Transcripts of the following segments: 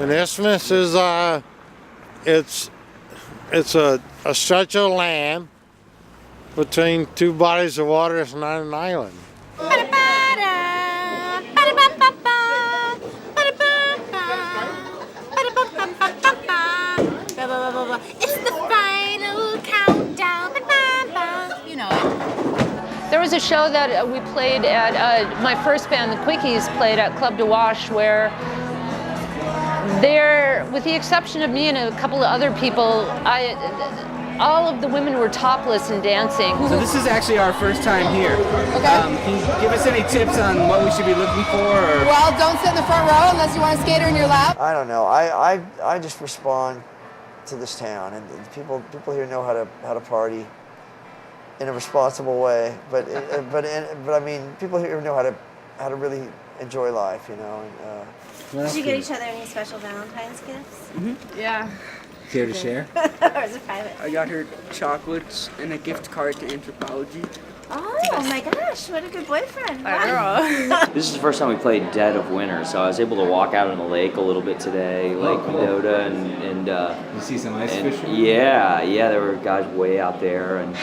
An isthmus is it's a stretch of land between two bodies of water. It's not an island. It's the final countdown. You know it. There was a show that we played at, my first band, the Quickies, played at Club de Wash, where there, with the exception of me and a couple of other people, all of the women were topless and dancing. So this is actually our first time here. Okay. Can you give us any tips on what we should be looking for? Or? Well, don't sit in the front row unless you want a skater in your lap. I don't know. I just respond to this town, and people here know how to party in a responsible way. But I mean, people here know how to really enjoy life, you know. Did you get each other any special Valentine's gifts? Mm-hmm. Yeah. Care to share? Or is it private? I got her chocolates and a gift card to anthropology. Oh my gosh, what a good boyfriend. Wow. This is the first time we played dead of winter, so I was able to walk out on the lake a little bit today, Lake Mendota, and you see some ice fishing? Yeah, there were guys way out there, and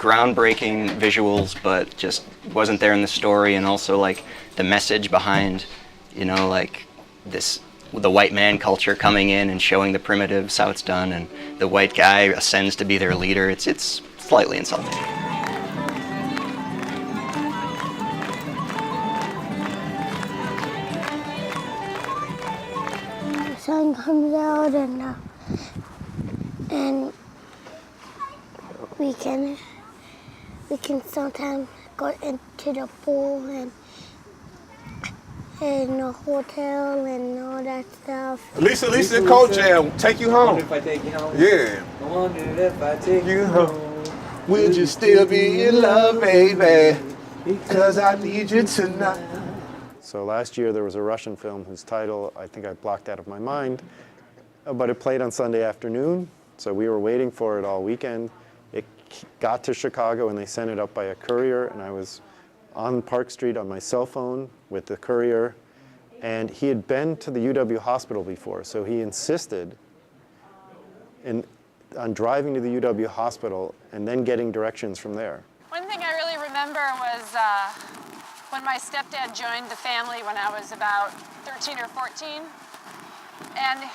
groundbreaking visuals, but just wasn't there in the story, and also like the message behind, you know, like this, the white man culture coming in and showing the primitives how it's done, and the white guy ascends to be their leader. It's slightly insulting. The sun comes out and we can sometimes go into the pool and a hotel and all that stuff. Lisa and Cold Jam, take you home. If I take you home. Yeah. I wonder if I take You home. Will you still be in love, baby? Because I need you tonight. So last year there was a Russian film whose title I think I blocked out of my mind, but it played on Sunday afternoon, so we were waiting for it all weekend. It got to Chicago and they sent it up by a courier, and I was on Park Street on my cell phone with the courier, and he had been to the UW hospital before, so he insisted on driving to the UW hospital and then getting directions from there. One thing I really remember was when my stepdad joined the family when I was about 13 or 14, and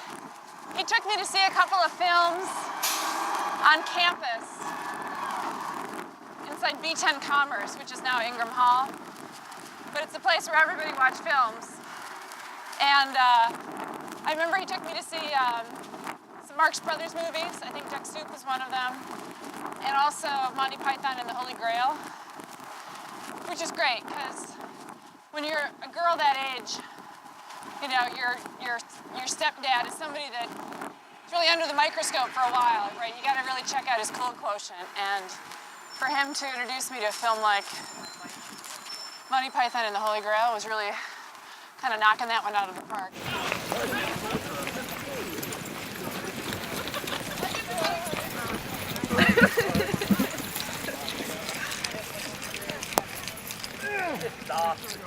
he took me to see a couple of films on campus inside B10 Commerce, which is now Ingram Hall. But it's a place where everybody watched films. And I remember he took me to see some Marx Brothers movies. I think Duck Soup was one of them. And also Monty Python and the Holy Grail, which is great because when you're a girl that age, you know, your stepdad is somebody that is really under the microscope for a while, right? You got to really check out his cool quotient. And for him to introduce me to a film like Monty Python and the Holy Grail was really kind of knocking that one out of the park.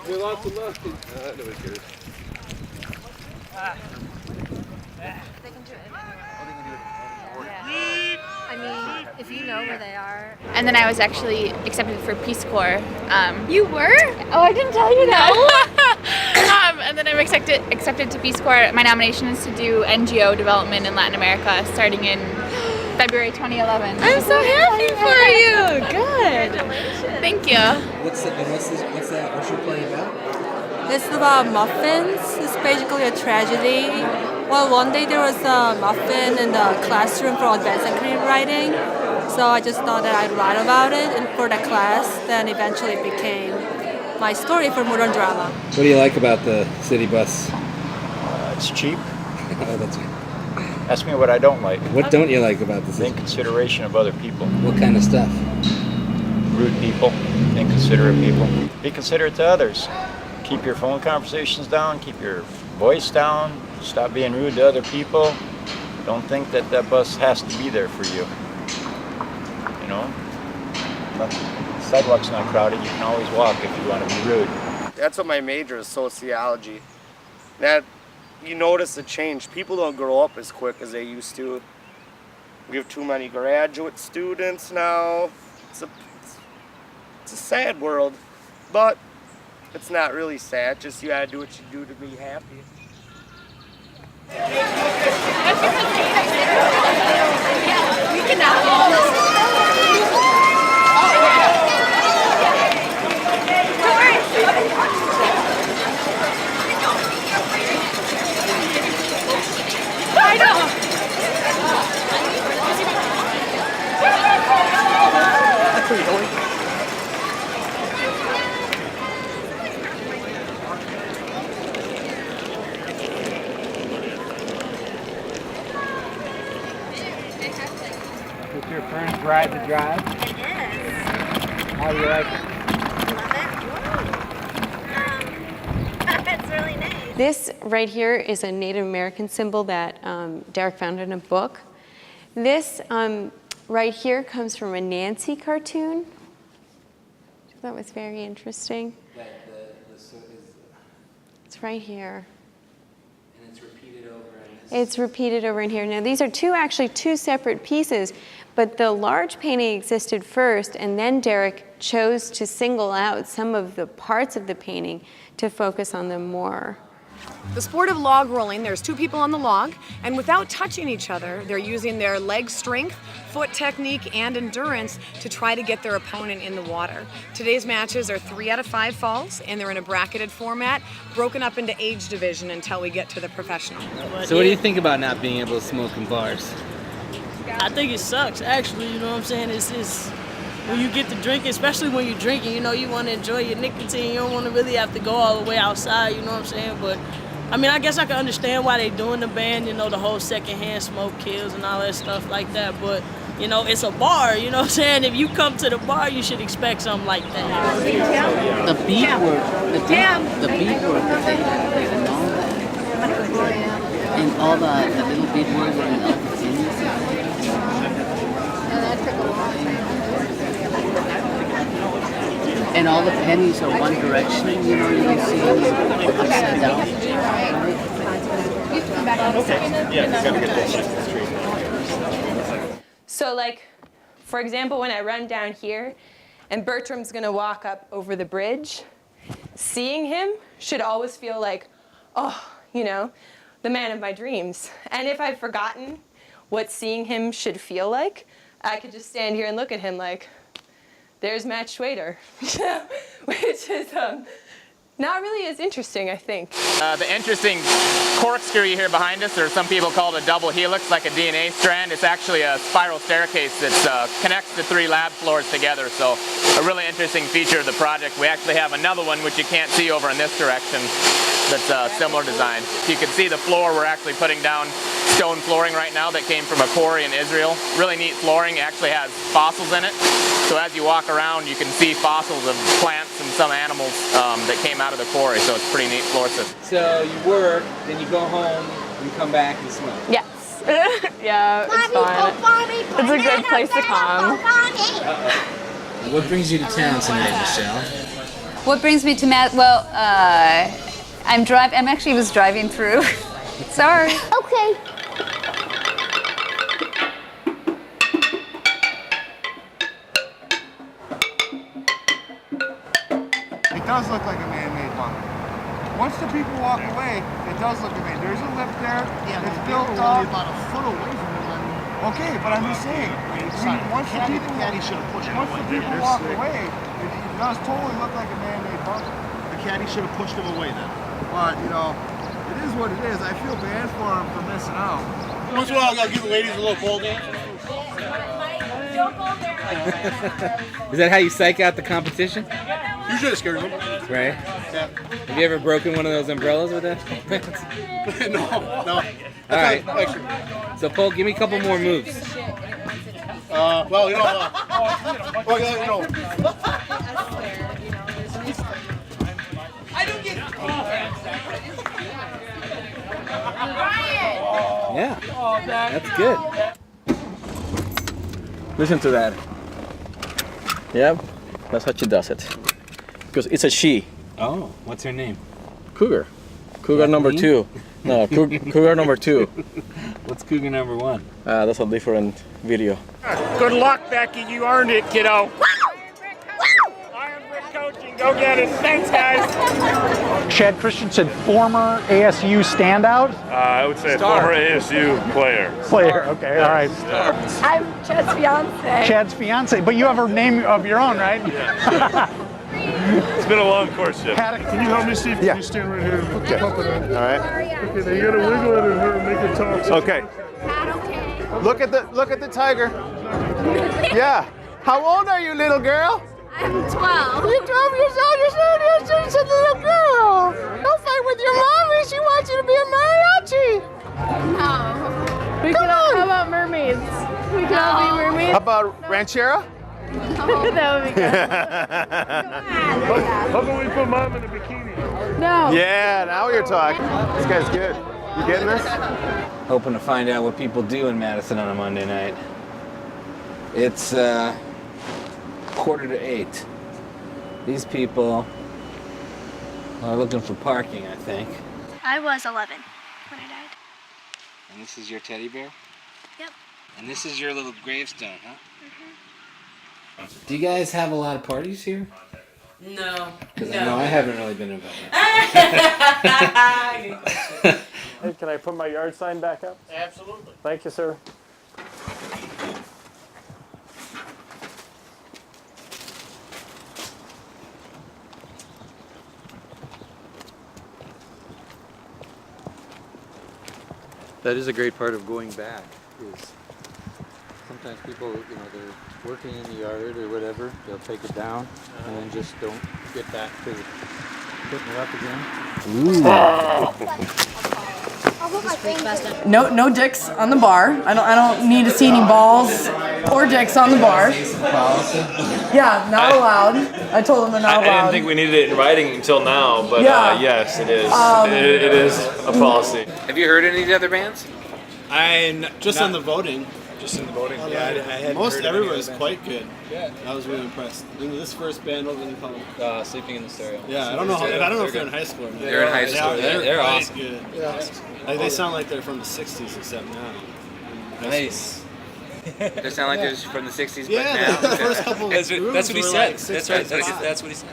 Good luck, good luck. That was good. They can do it anywhere. I mean, if you know where they are. And then I was actually accepted for Peace Corps. You were? Oh, I didn't tell you that. And then I'm accepted to Peace Corps. My nomination is to do NGO development in Latin America starting in February 2011. I'm so happy for you. Good. Thank you. What's that show play about? It's about muffins. It's basically a tragedy. Well, one day there was a muffin in the classroom for advanced creative writing. So I just thought that I'd write about it and for the class. Then eventually it became my story for modern drama. What do you like about the city bus? It's cheap. Oh, that's right. Ask me what I don't like. What don't you like about the The city? inconsideration of other people. What kind of stuff? Rude people, inconsiderate people. Be considerate to others. Keep your phone conversations down, keep your voice down, stop being rude to other people. Don't think that bus has to be there for you. You know? but the sidewalk's not crowded. You can always walk if you want to be rude. That's what my major is, sociology. That you notice a change. People don't grow up as quick as they used to. We have too many graduate students now. It's a sad world, but it's not really sad. Just you gotta do what you do to be happy. I know. That's where you're going. Did your friends ride the drive? It is. How do you like it? It's really nice. This right here is a Native American symbol that Derek found in a book. This right here comes from a Nancy cartoon. That was very interesting. It's right here. And it's repeated over in this. It's repeated over in here. Now these are actually two separate pieces, but the large painting existed first, and then Derek chose to single out some of the parts of the painting to focus on them more. The sport of log rolling, there's two people on the log, and without touching each other, they're using their leg strength, foot technique, and endurance to try to get their opponent in the water. Today's matches are 3 out of 5 falls, and they're in a bracketed format, broken up into age division until we get to the professional. So what do you think about not being able to smoke in bars? I think it sucks, actually, you know what I'm saying? It's when you get to drink, especially when you're drinking, you know, you want to enjoy your nicotine. You don't want to really have to go all the way outside, you know what I'm saying? But, I mean, I guess I can understand why they're doing the ban, you know, the whole secondhand smoke kills and all that stuff like that. But, you know, it's a bar, you know what I'm saying? If you come to the bar, you should expect something like that. The beadwork, the beadwork that they have and all that. And all the little beadwork and all the things. And all the pennies are one direction, you know, you can see upside down. So like, for example, when I run down here and Bertram's gonna walk up over the bridge, seeing him should always feel like, oh, you know, the man of my dreams. And if I've forgotten what seeing him should feel like, I could just stand here and look at him like, there's Matt Schwader, which is not really as interesting, I think. The interesting corkscrew you hear behind us, or some people call it a double helix, like a DNA strand. It's actually a spiral staircase that connects the 3 lab floors together, so a really interesting feature of the project. We actually have another one which you can't see over in this direction that's a similar design. You can see the floor, we're actually putting down stone flooring right now that came from a quarry in Israel. Really neat flooring, it actually has fossils in it. So as you walk around, you can see fossils of plants and some animals that came out of the quarry, so it's a pretty neat floor system. So you work, then you go home, and you come back and smoke. Yes. Yeah, it's fun. It's a good place to come. What brings you to town tonight, Michelle? What brings me to Matt? Well, I'm actually was driving through. Sorry. Okay. It does look like a man-made bunker. Once the people walk away, it does look man. There's a lift there. Yeah, it's built up. About a foot away from it. Okay, but I'm just saying. Once the people walk away, it does totally look like a man-made bunker. The caddy should have pushed him away then. But you know, it is what it is. I feel bad for him for missing out. Once in a while, I gotta give the ladies a little pole dance. Don't go there. Is that how you psych out the competition? Usually scared them. Right? Yeah. Have you ever broken one of those umbrellas with that? No. All right. So, Paul, give me a couple more moves. Well, you know. I don't get Yeah. That's good. Listen to that. Yep, that's how she does it. Because it's a she. Oh, what's her name? Cougar. Cougar number 2. No, cougar number 2. What's cougar number 1? That's a different video. Good luck, Becky. You earned it, kiddo. Iron Brick Coaching. Go get it. Thanks, guys. Chad Christensen, former ASU standout? I would say former ASU player. Player, okay, all right. I'm Chad's fiance. Chad's fiance, but you have a name of your own, right? Yeah. It's been a long courtship. Can you help me, Steve? Can you stand right here? Okay. Pump it in. All right. Okay, now you gotta wiggle it and make it talk. Okay. Look at the tiger. Yeah. How old are you, little girl? I'm 12. You're 12 years old. You're just a little girl. Don't fight with your mommy. She wants you to be a mariachi. No. How about mermaids? We can all be mermaids. How about ranchera? That would be good. How about we put mom in a bikini? No. Yeah, now you're talking. This guy's good. You getting this? Hoping to find out what people do in Madison on a Monday night. It's 7:45. These people are looking for parking, I think. I was 11 when I died. And this is your teddy bear? Yep. And this is your little gravestone, huh? Do you guys have a lot of parties here? No. Because I know I haven't really been invited. Hey, can I put my yard sign back up? Absolutely. Thank you, sir. That is a great part of going back, is sometimes people, you know, they're working in the yard or whatever, they'll take it down and then just don't get back to putting it up again. No dicks on the bar. I don't need to see any balls or dicks on the bar. Yeah, not allowed. I told them they're not I allowed. didn't think we needed it in writing until now, but Yeah. yes, it is. It It is a policy. Have you heard any of the other bands? Just on the voting. Just in the voting. Oh, Yeah, I hadn't most heard of everyone any was other quite good. Yeah. I was really impressed. And this first band, what was it called? Sleeping in the Stereo. Yeah, I don't know. I don't know if they're in high school or not. They're in high school. They're quite awesome. Good. Yeah. Like, they sound like they're from the '60s, except now. Nice. They sound like they're from the '60s, Yeah, but now. the first couple. That's what he grooves said. were like That's right. 60s. That's what he said.